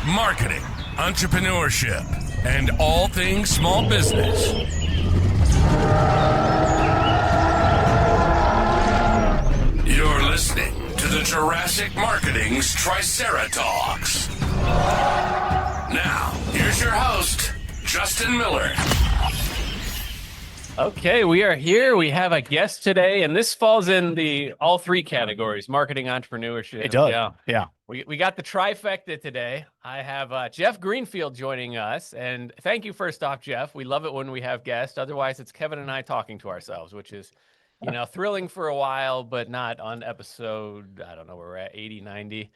marketing, entrepreneurship, and all things small business. You're listening to the Jurassic Marketing's Triceratops. Now, here's your host, Justin Miller. Okay, we are here. We have a guest today, and this falls in the all three categories: marketing, entrepreneurship. It does. Yeah. We got the trifecta today. I have Jeff Greenfield joining us, and thank you first off, Jeff. We love it when we have guests. Otherwise, it's Kevin and I talking to ourselves, which is, thrilling for a while, but not on episode, I don't know, we're at 80, 90.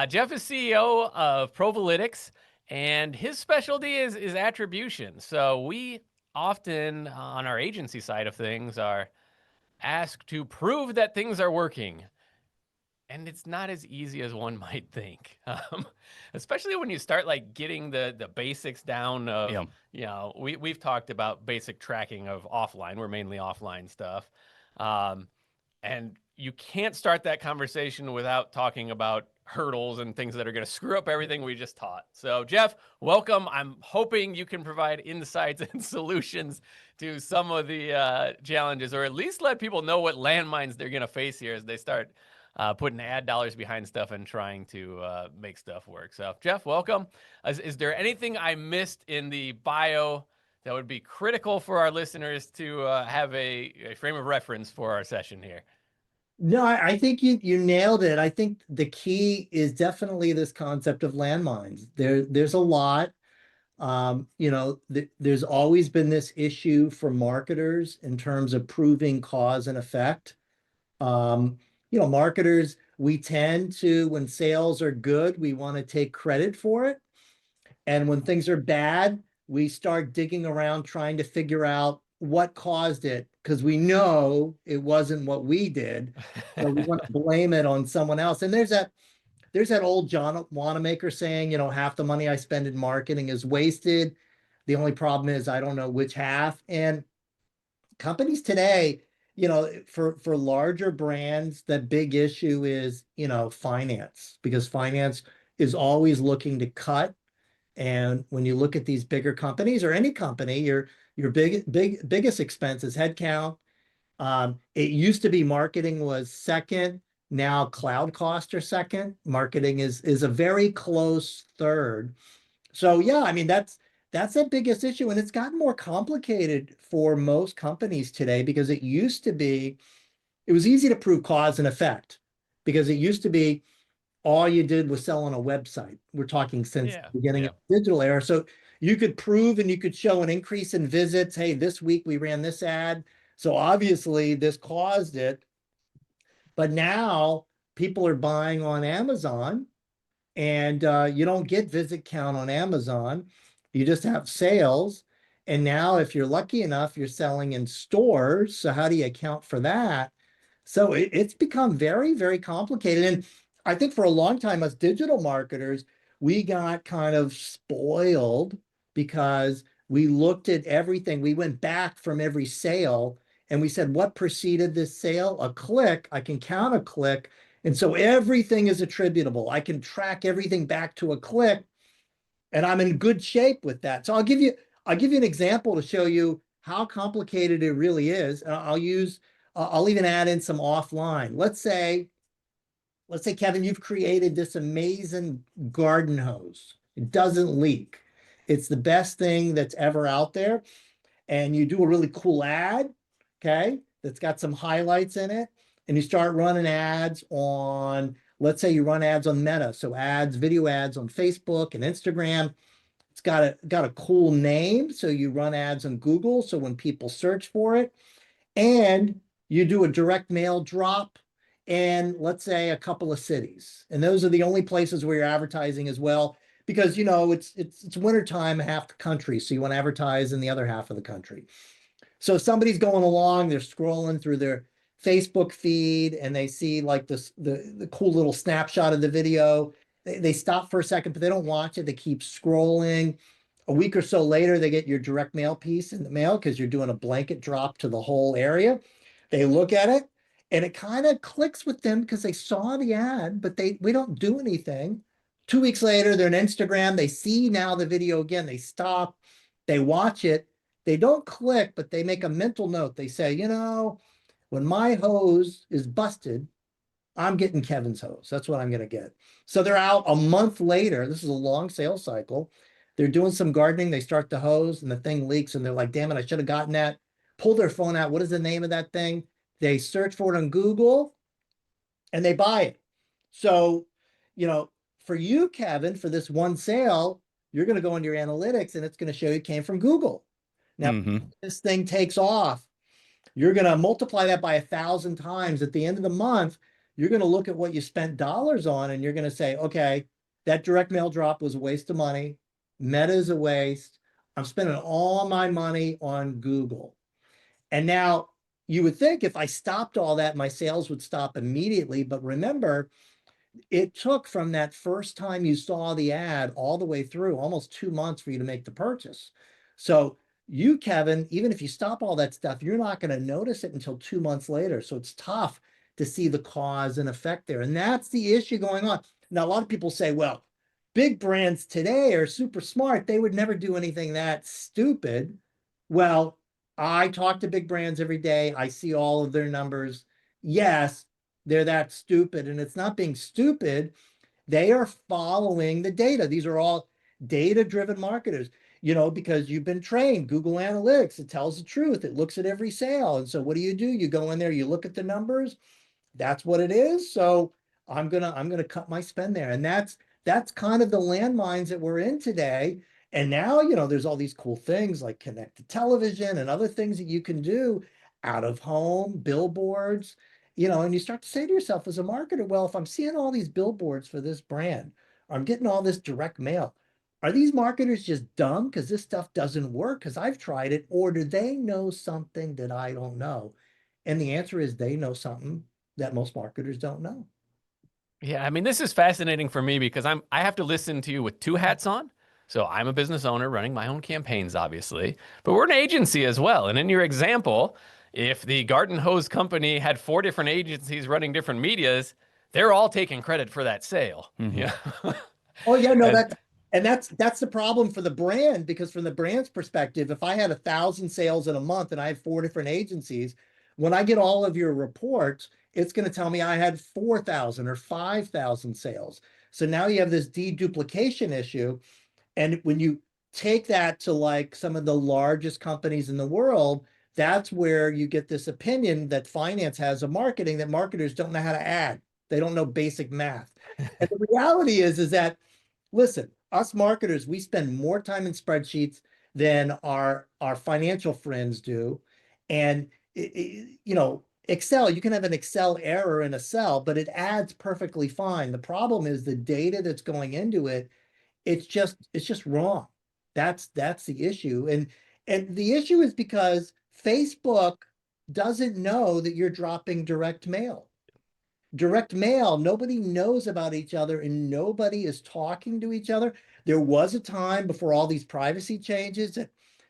Jeff is CEO of ProvaLytics, and his specialty is attribution. So we often on our agency side of things are asked to prove that things are working. And it's not as easy as one might think, especially when you start getting the basics down of, we've talked about basic tracking of offline. We're mainly offline stuff. And you can't start that conversation without talking about hurdles and things that are going to screw up everything we just taught. So Jeff, welcome. I'm hoping you can provide insights and solutions to some of the challenges, or at least let people know what landmines they're going to face here as they start putting ad dollars behind stuff and trying to make stuff work. So Jeff, welcome. Is there anything I missed in the bio that would be critical for our listeners to have a frame of reference for our session here? No, I think you nailed it. I think the key is definitely this concept of landmines. There's a lot. There's always been this issue for marketers in terms of proving cause and effect. Marketers, we tend to, when sales are good, we want to take credit for it. And when things are bad, we start digging around trying to figure out what caused it, because we know it wasn't what we did. So we want to blame it on someone else. And there's that old John Wanamaker saying, half the money I spend in marketing is wasted. The only problem is I don't know which half. And companies today, for larger brands, that big issue is, finance, because finance is always looking to cut. And when you look at these bigger companies, or any company, your biggest expense is headcount. It used to be marketing was second. Now cloud costs are second. Marketing is a very close third. So yeah, that's the biggest issue, and it's gotten more complicated for most companies today, because it was easy to prove cause and effect, because it used to be all you did was sell on a website. We're talking since the beginning of the digital era. So you could prove and you could show an increase in visits. Hey, this week we ran this ad, so obviously this caused it. But now people are buying on Amazon, and you don't get visit count on Amazon. You just have sales. And now if you're lucky enough, you're selling in stores. So how do you account for that? So it's become very, very complicated. And I think for a long time, us digital marketers, we got kind of spoiled because we looked at everything. We went back from every sale and we said, what preceded this sale? A click. I can count a click. And so everything is attributable. I can track everything back to a click, and I'm in good shape with that. So I'll give you an example to show you how complicated it really is. I'll even add in some offline. Let's say, Kevin, you've created this amazing garden hose. It doesn't leak. It's the best thing that's ever out there. And you do a really cool ad, okay, that's got some highlights in it. And you start running ads on, let's say you run ads on Meta. So video ads on Facebook and Instagram. It's got a cool name. So you run ads on Google. So when people search for it, and you do a direct mail drop, and let's say a couple of cities, and those are the only places where you're advertising as well, because it's wintertime in half the country, so you want to advertise in the other half of the country. So somebody's going along, they're scrolling through their Facebook feed, and they see the cool little snapshot of the video. They stop for a second, but they don't watch it. They keep scrolling. A week or so later, they get your direct mail piece in the mail, because you're doing a blanket drop to the whole area. They look at it, and it kind of clicks with them because they saw the ad, but we don't do anything. 2 weeks later, they're on Instagram. They see now the video again. They stop, they watch it. They don't click, but they make a mental note. They say, when my hose is busted, I'm getting Kevin's hose. That's what I'm going to get. So they're out a month later. This is a long sales cycle. They're doing some gardening. They start the hose and the thing leaks and they're like, damn it, I should have gotten that. Pull their phone out. What is the name of that thing? They search for it on Google and they buy it. So, for you, Kevin, for this one sale, you're going to go into your analytics and it's going to show you it came from Google. Now, this thing takes off. You're going to multiply that by 1,000 times. At the end of the month, you're going to look at what you spent dollars on and you're going to say, okay, that direct mail drop was a waste of money. Meta is a waste. I'm spending all my money on Google. And now you would think if I stopped all that, my sales would stop immediately. But remember, it took from that first time you saw the ad all the way through almost 2 months for you to make the purchase. So you, Kevin, even if you stop all that stuff, you're not going to notice it until 2 months later. So it's tough to see the cause and effect there. And that's the issue going on. Now, a lot of people say, well, big brands today are super smart. They would never do anything that stupid. Well, I talk to big brands every day. I see all of their numbers. Yes, they're that stupid. And it's not being stupid. They are following the data. These are all data-driven marketers, because you've been trained. Google Analytics, it tells the truth. It looks at every sale. And so what do? You go in there, you look at the numbers. That's what it is. So I'm gonna cut my spend there. And that's kind of the landmines that we're in today. And now, there's all these cool things like connected television and other things that you can do out of home, billboards, and you start to say to yourself as a marketer, well, if I'm seeing all these billboards for this brand, or I'm getting all this direct mail, are these marketers just dumb because this stuff doesn't work because I've tried it, or do they know something that I don't know? And the answer is they know something that most marketers don't know. Yeah, I mean, this is fascinating for me because I have to listen to you with two hats on. So I'm a business owner running my own campaigns, obviously, but we're an agency as well. And in your example, if the garden hose company had 4 different agencies running different medias, they're all taking credit for that sale. Yeah. Oh yeah, no, And- that's the problem for the brand, because from the brand's perspective, if I had 1,000 sales in a month and I have 4 different agencies, when I get all of your reports, it's going to tell me I had 4,000 or 5,000 sales. So now you have this deduplication issue. And when you take that to like some of the largest companies in the world, that's where you get this opinion that finance has of marketing, that marketers don't know how to add. They don't know basic math. And the reality is that, listen, us marketers, we spend more time in spreadsheets than our financial friends do. And, Excel, you can have an Excel error in a cell, but it adds perfectly fine. The problem is the data that's going into it. It's just wrong. That's the issue. And the issue is because Facebook doesn't know that you're dropping direct mail. Direct mail, nobody knows about each other and nobody is talking to each other. There was a time before all these privacy changes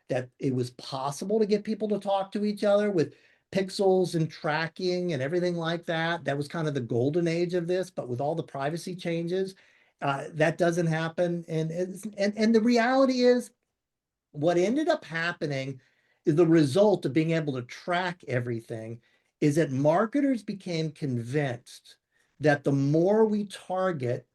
that it was possible to get people to talk to each other with pixels and tracking and everything like that. That was kind of the golden age of this, but with all the privacy changes, that doesn't happen. And the reality is, what ended up happening is the result of being able to track everything is that marketers became convinced that the more we target,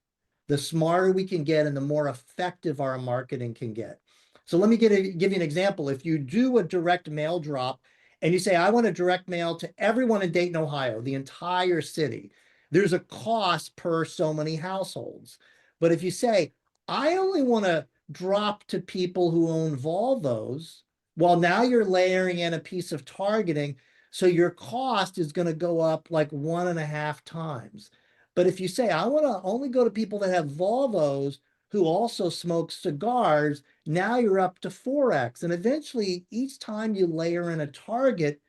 the smarter we can get and the more effective our marketing can get. So let me give you an example. If you do a direct mail drop and you say, I want to direct mail to everyone in Dayton, Ohio, the entire city, there's a cost per so many households. But if you say, I only want to drop to people who own Volvos, well, now you're layering in a piece of targeting. So your cost is going to go up like 1.5 times. But if you say, I want to only go to people that have Volvos who also smoke cigars, now you're up to 4x. And eventually, each time you layer in a target,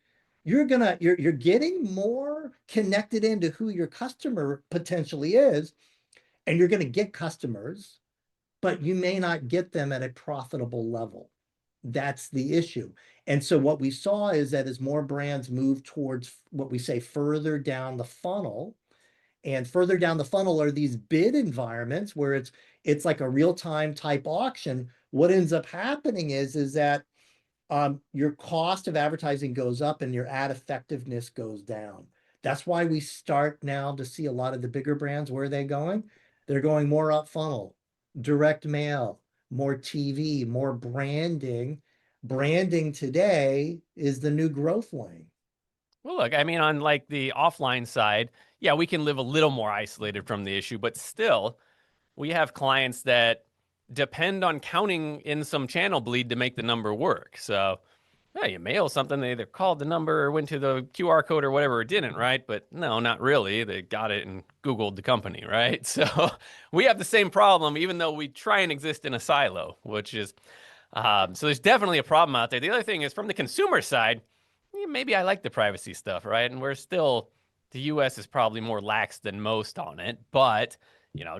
you're getting more connected into who your customer potentially is, and you're going to get customers, but you may not get them at a profitable level. That's the issue. And so what we saw is that as more brands move towards what we say further down the funnel, And further down the funnel are these bid environments where it's like a real-time type auction. What ends up happening is that your cost of advertising goes up and your ad effectiveness goes down. That's why we start now to see a lot of the bigger brands. Where are they going? They're going more up funnel, direct mail, more TV, more branding. Branding today is the new growth lane. Well, look, I mean, on like the offline side, yeah, we can live a little more isolated from the issue, but still, we have clients that depend on counting in some channel bleed to make the number work. So, yeah, you mail something, they either called the number or went to the QR code or whatever, it didn't, right? But no, not really. They got it and Googled the company, right? So we have the same problem, even though we try and exist in a silo, which is, so there's definitely a problem out there. The other thing is from the consumer side, maybe I like the privacy stuff, right? And we're still, the US is probably more lax than most on it, but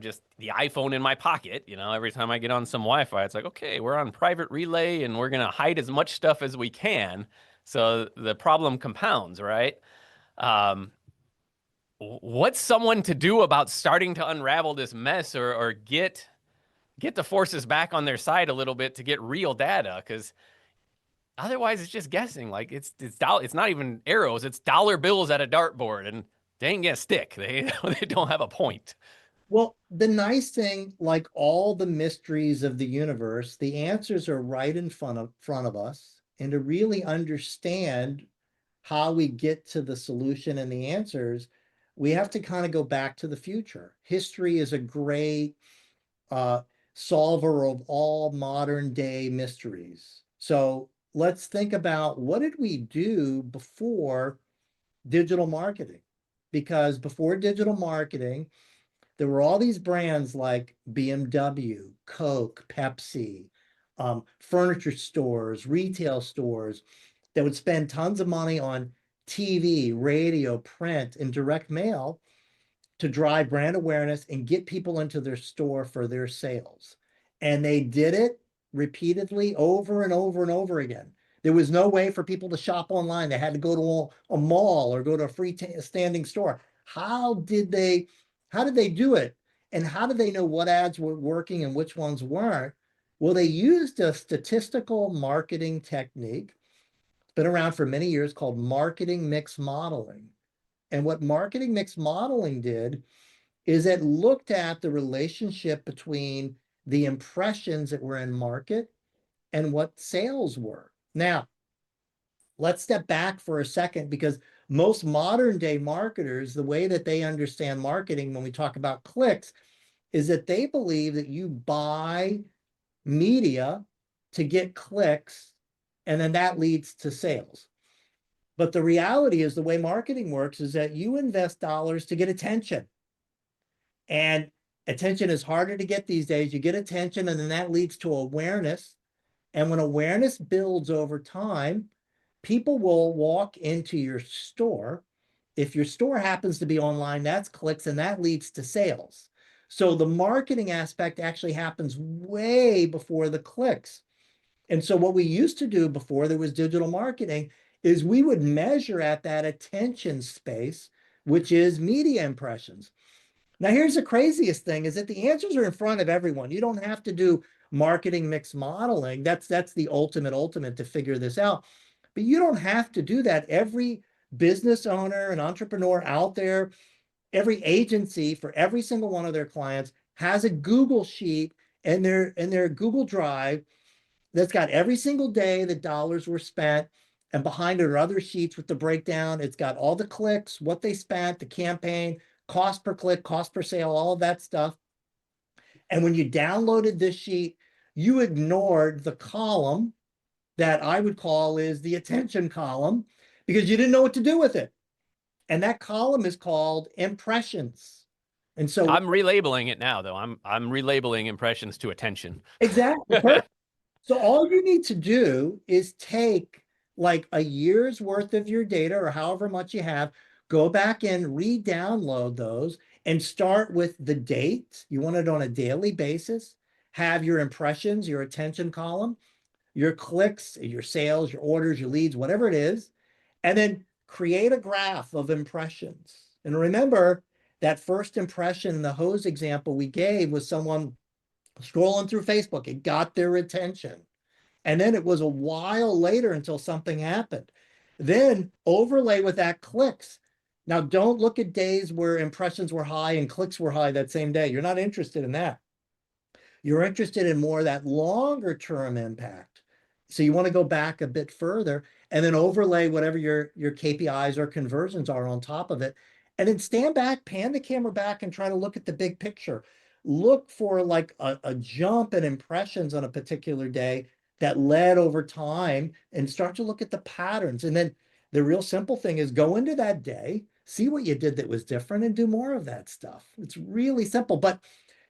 just the iPhone in my pocket, every time I get on some Wi-Fi, it's like, okay, we're on private relay and we're going to hide as much stuff as we can. So the problem compounds, right? What's someone to do about starting to unravel this mess or get the forces back on their side a little bit to get real data? Because otherwise, it's just guessing. Like it's not even arrows; it's dollar bills at a dartboard, and they ain't gonna stick. They don't have a point. Well, the nice thing, like all the mysteries of the universe, the answers are right in front of us. And to really understand how we get to the solution and the answers, we have to kind of go back to the future. History is a great solver of all modern day mysteries. So let's think about, what did we do before digital marketing? Because before digital marketing, there were all these brands like BMW, Coke, Pepsi, furniture stores, retail stores that would spend tons of money on TV, radio, print, and direct mail to drive brand awareness and get people into their store for their sales. And they did it repeatedly over and over and over again. There was no way for people to shop online. They had to go to a mall or go to a freestanding store. How did they do it? And how did they know what ads were working and which ones weren't? Well, they used a statistical marketing technique. It's been around for many years, called marketing mix modeling. And what marketing mix modeling did is it looked at the relationship between the impressions that were in market and what sales were. Now, let's step back for a second, because most modern day marketers, the way that they understand marketing when we talk about clicks, is that they believe that you buy media to get clicks, and then that leads to sales. But the reality is, the way marketing works is that you invest dollars to get attention. And attention is harder to get these days. You get attention, and then that leads to awareness. And when awareness builds over time, people will walk into your store. If your store happens to be online, that's clicks, and that leads to sales. So the marketing aspect actually happens way before the clicks. And so what we used to do before there was digital marketing is we would measure at that attention space, which is media impressions. Now, here's the craziest thing, is that the answers are in front of everyone. You don't have to do marketing mix modeling. That's the ultimate to figure this out. But you don't have to do that. Every business owner and entrepreneur out there, every agency for every single one of their clients has a Google sheet in their Google Drive that's got every single day the dollars were spent. And behind it are other sheets with the breakdown. It's got all the clicks, what they spent, the campaign, cost per click, cost per sale, all of that stuff. And when you downloaded this sheet, you ignored the column that I would call is the attention column, because you didn't know what to do with it. And that column is called impressions. And so I'm relabeling it now, though. I'm relabeling impressions to attention. exactly. So all you need to do is take like a year's worth of your data, or however much you have, go back and re-download those, and start with the date. You want it on a daily basis. Have your impressions, your attention column, your clicks, your sales, your orders, your leads, whatever it is, and then create a graph of impressions. And remember, that first impression in the hose example we gave was someone scrolling through Facebook. It got their attention. And then it was a while later until something happened. Then overlay with that clicks. Now, don't look at days where impressions were high and clicks were high that same day. You're not interested in that. You're interested in more of that longer term impact. So you want to go back a bit further and then overlay whatever your KPIs or conversions are on top of it. And then stand back, pan the camera back and try to look at the big picture. Look for like a jump in impressions on a particular day that led over time and start to look at the patterns. And then the real simple thing is go into that day, see what you did that was different and do more of that stuff. It's really simple, but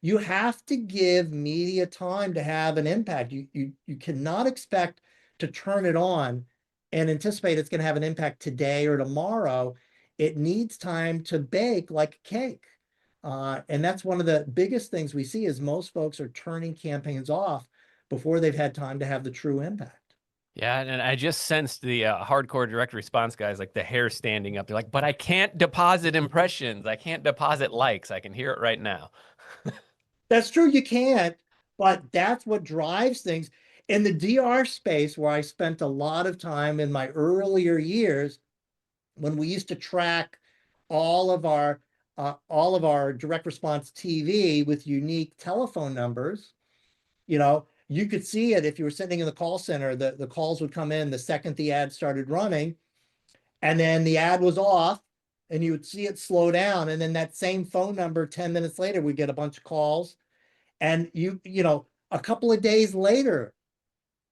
you have to give media time to have an impact. You cannot expect to turn it on and anticipate it's going to have an impact today or tomorrow. It needs time to bake like a cake. And that's one of the biggest things we see is most folks are turning campaigns off before they've had time to have the true impact. Yeah, and I just sensed the hardcore direct response guys, like the hair standing up. They're like, but I can't deposit impressions. I can't deposit likes. I can hear it right now. That's true, you can't, but that's what drives things. In the DR space, where I spent a lot of time in my earlier years, when we used to track all of our direct response TV with unique telephone numbers, you could see it if you were sitting in the call center, the calls would come in the second the ad started running, and then the ad was off, and you would see it slow down. And then that same phone number 10 minutes later, we get a bunch of calls. And a couple of days later,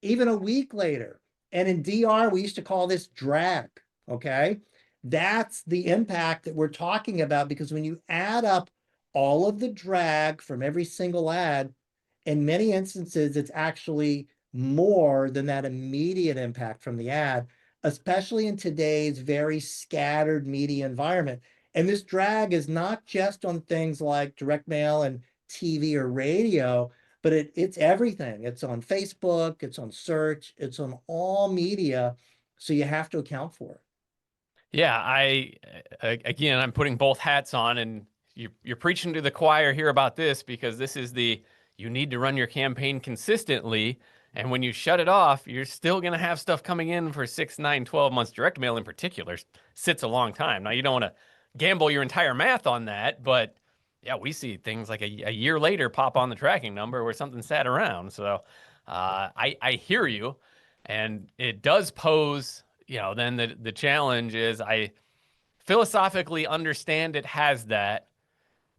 even a week later, and in DR, we used to call this drag, okay? That's the impact that we're talking about, because when you add up all of the drag from every single ad, in many instances, it's actually more than that immediate impact from the ad, especially in today's very scattered media environment. And this drag is not just on things like direct mail and TV or radio, but it's everything. It's on Facebook, it's on search, it's on all media. So you have to account for it. Yeah, again, I'm putting both hats on, and you're preaching to the choir here about this, because this is you need to run your campaign consistently. And when you shut it off, you're still going to have stuff coming in for 6, 9, 12 months. Direct mail in particular sits a long time. Now, you don't want to gamble your entire math on that, but yeah, we see things like a year later pop on the tracking number where something sat around. So I hear you, and it does pose, then the challenge is I philosophically understand it has that.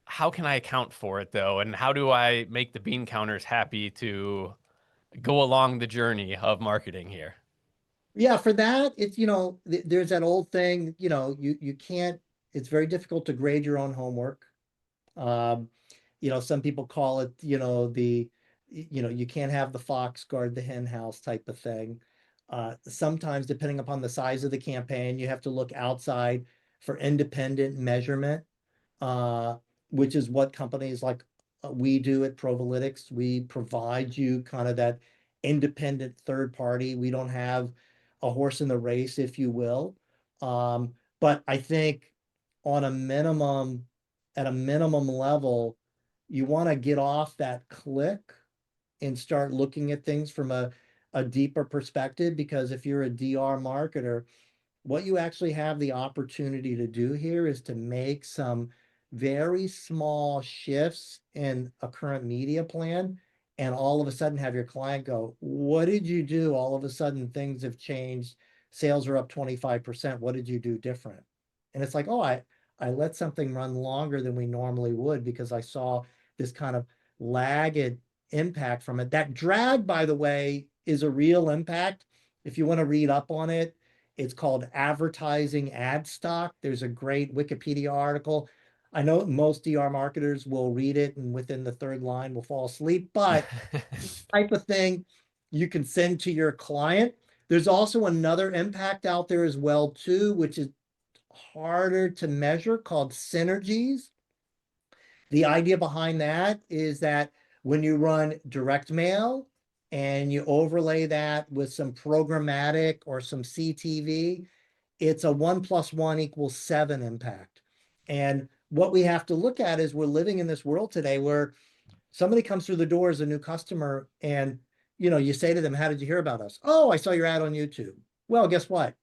How can I account for it though? And how do I make the bean counters happy to go along the journey of marketing here? Yeah, for that, it's, there's that old thing, you can't, it's very difficult to grade your own homework. Um, some people call it, you can't have the fox guard the hen house type of thing. Sometimes, depending upon the size of the campaign, you have to look outside for independent measurement, uh, which is what companies like we do at ProvaLytics. We provide you kind of that independent third party. We don't have a horse in the race, if you will. But I think on at a minimum level, you want to get off that click and start looking at things from a deeper perspective, because if you're a DR marketer, what you actually have the opportunity to do here is to make some very small shifts in a current media plan, and all of a sudden have your client go, what did you do? All of a sudden things have changed. Sales are up 25%. What did you do different? And it's like, oh, I let something run longer than we normally would because I saw this kind of lagged impact from it. That drag, by the way, is a real impact. If you want to read up on it, it's called advertising ad stock. There's a great Wikipedia article. I know most DR marketers will read it and within the third line will fall asleep, but type of thing you can send to your client. There's also another impact out there as well too, which is harder to measure, called synergies. The idea behind that is that when you run direct mail and you overlay that with some programmatic or some CTV, it's a 1 + 1 = 7 impact. And what we have to look at is we're living in this world today where somebody comes through the door as a new customer and, you say to them, how did you hear about us? Oh, I saw your ad on YouTube. Well, guess what?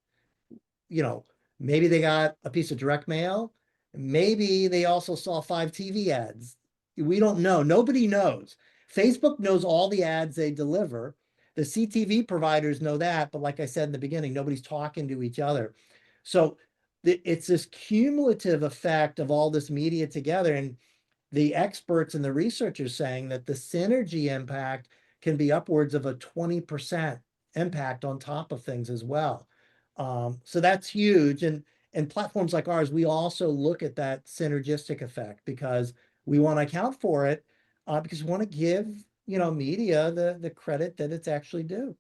You know, maybe they got a piece of direct mail. Maybe they also saw 5 TV ads. We don't know. Nobody knows. Facebook knows all the ads they deliver. The CTV providers know that, but like I said in the beginning, nobody's talking to each other. So it's this cumulative effect of all this media together. And the experts and the researchers saying that the synergy impact can be upwards of a 20% impact on top of things as well. So that's huge. And platforms like ours, we also look at that synergistic effect because we want to account for it, because we want to give, media the credit that it's actually due.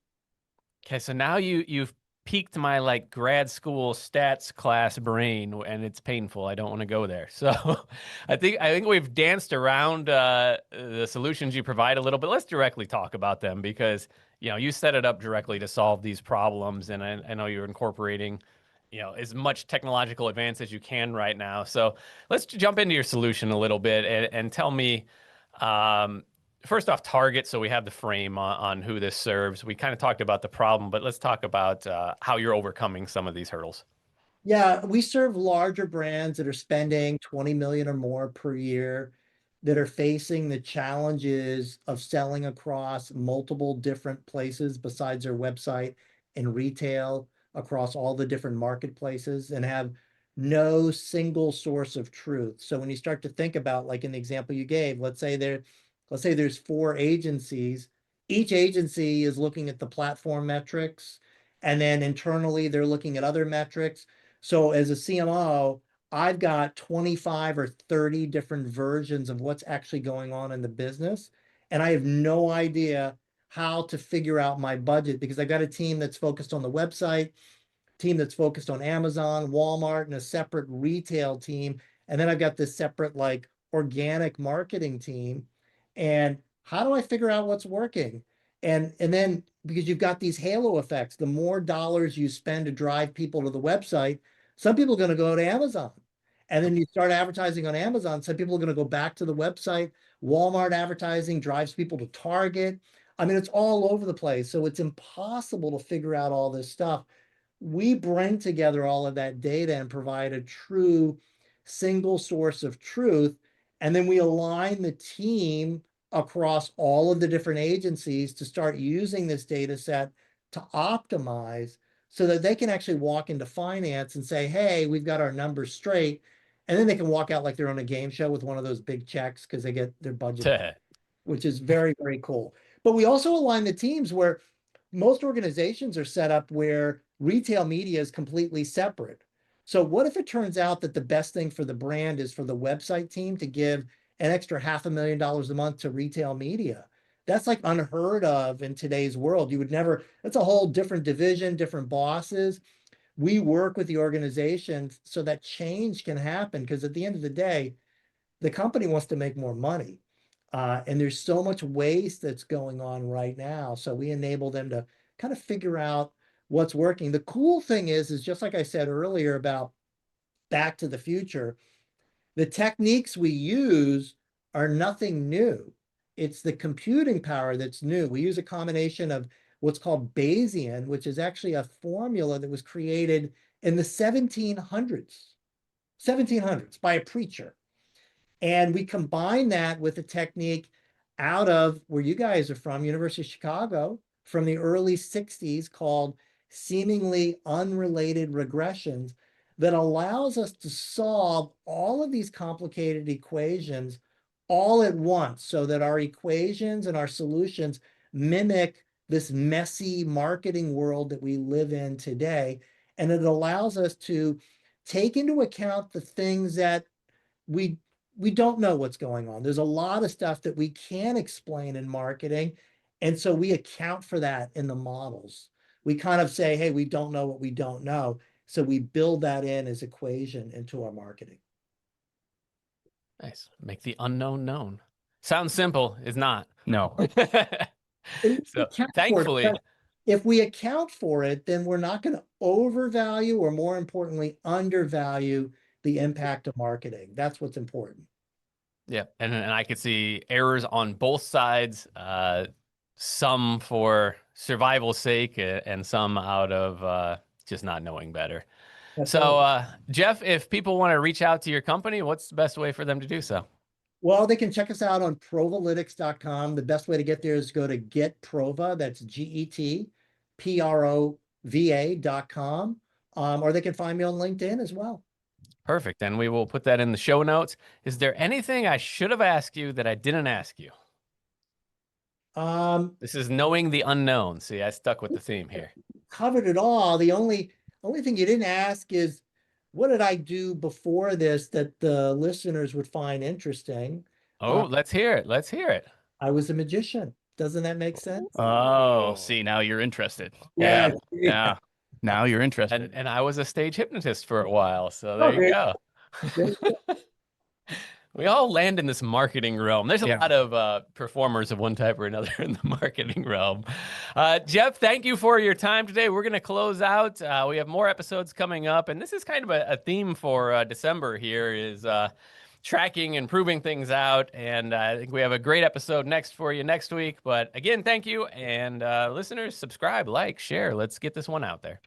Okay, so now you've piqued my like grad school stats class brain, and it's painful. I don't want to go there. So I think we've danced around the solutions you provide a little bit. Let's directly talk about them because you set it up directly to solve these problems, and I know you're incorporating as much technological advance as you can right now. So let's jump into your solution a little bit and tell me. First off, target, so we have the frame on who this serves. We kind of talked about the problem, but let's talk about how you're overcoming some of these hurdles. Yeah, we serve larger brands that are spending 20 million or more per year, that are facing the challenges of selling across multiple different places besides their website and retail across all the different marketplaces and have no single source of truth. So when you start to think about, like in the example you gave, let's say there's 4 agencies. Each agency is looking at the platform metrics, and then internally they're looking at other metrics. So as a CMO, I've got 25 or 30 different versions of what's actually going on in the business. And I have no idea how to figure out my budget because I've got a team that's focused on the website, team that's focused on Amazon, Walmart, and a separate retail team. And then I've got this separate like organic marketing team. And how do I figure out what's working? And then because you've got these halo effects, the more dollars you spend to drive people to the website, some people are going to go to Amazon. And then you start advertising on Amazon, some people are going to go back to the website. Walmart advertising drives people to Target. I mean, it's all over the place. So it's impossible to figure out all this stuff. We bring together all of that data and provide a true single source of truth. And then we align the team across all of the different agencies to start using this data set to optimize so that they can actually walk into finance and say, hey, we've got our numbers straight. And then they can walk out like they're on a game show with one of those big checks because they get their budget, which is very, very cool. But we also align the teams where most organizations are set up where retail media is completely separate. So what if it turns out that the best thing for the brand is for the website team to give an extra $500,000 a month to retail media? That's like unheard of in today's world. You would never, that's a whole different division, different bosses. We work with the organization so that change can happen because at the end of the day, the company wants to make more money. And there's so much waste that's going on right now. So we enable them to kind of figure out what's working. The cool thing is just like I said earlier about Back to the Future, the techniques we use are nothing new. It's the computing power that's new. We use a combination of what's called Bayesian, which is actually a formula that was created in the 1700s by a preacher. And we combine that with a technique out of where you guys are from, University of Chicago, from the early 60s called seemingly unrelated regressions that allows us to solve all of these complicated equations all at once so that our equations and our solutions mimic this messy marketing world that we live in today. And it allows us to take into account the things that we don't know what's going on. There's a lot of stuff that we can't explain in marketing. And so we account for that in the models. We kind of say, hey, we don't know what we don't know. So we build that in as equation into our marketing. Nice. Make the unknown known. Sounds simple, is not. No. So thankfully, if we account for it, then we're not going to overvalue or more importantly, undervalue the impact of marketing. That's what's important. Yeah, and I could see errors on both sides, some for survival's sake and some out of just not knowing better. That's So, right. Jeff, if people want to reach out to your company, what's the best way for them to do so? Well, they can check us out on ProvaLytics.com. The best way to get there is go to GetProva, that's GetProva.com, or they can find me on LinkedIn as well. Perfect. And we will put that in the show notes. Is there anything I should have asked you that I didn't ask you? This is knowing the unknown. See, I stuck with the theme here. Covered it all. The only thing you didn't ask is, what did I do before this that the listeners would find interesting? Oh, let's hear it. Let's hear it. I was a magician. Doesn't that make sense? Oh, see, now you're interested. Yeah. Yeah. Now you're interested. And I was a stage hypnotist for a while. So Oh, there you great. go. We all land in this marketing realm. There's a lot of performers of one type or another in the marketing realm. Jeff, thank you for your time today. We're going to close out. We have more episodes coming up, and this is kind of a theme for December here is tracking and proving things out. And I think we have a great episode next for you next week. But again, thank you. And listeners, subscribe, like, share. Let's get this one out there.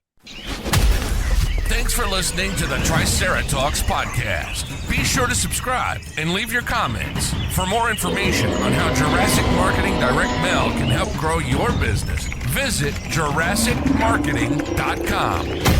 Thanks for listening to the Triceratops podcast. Be sure to subscribe and leave your comments. For more information on how Jurassic Marketing Direct Mail can help grow your business, visit JurassicMarketing.com.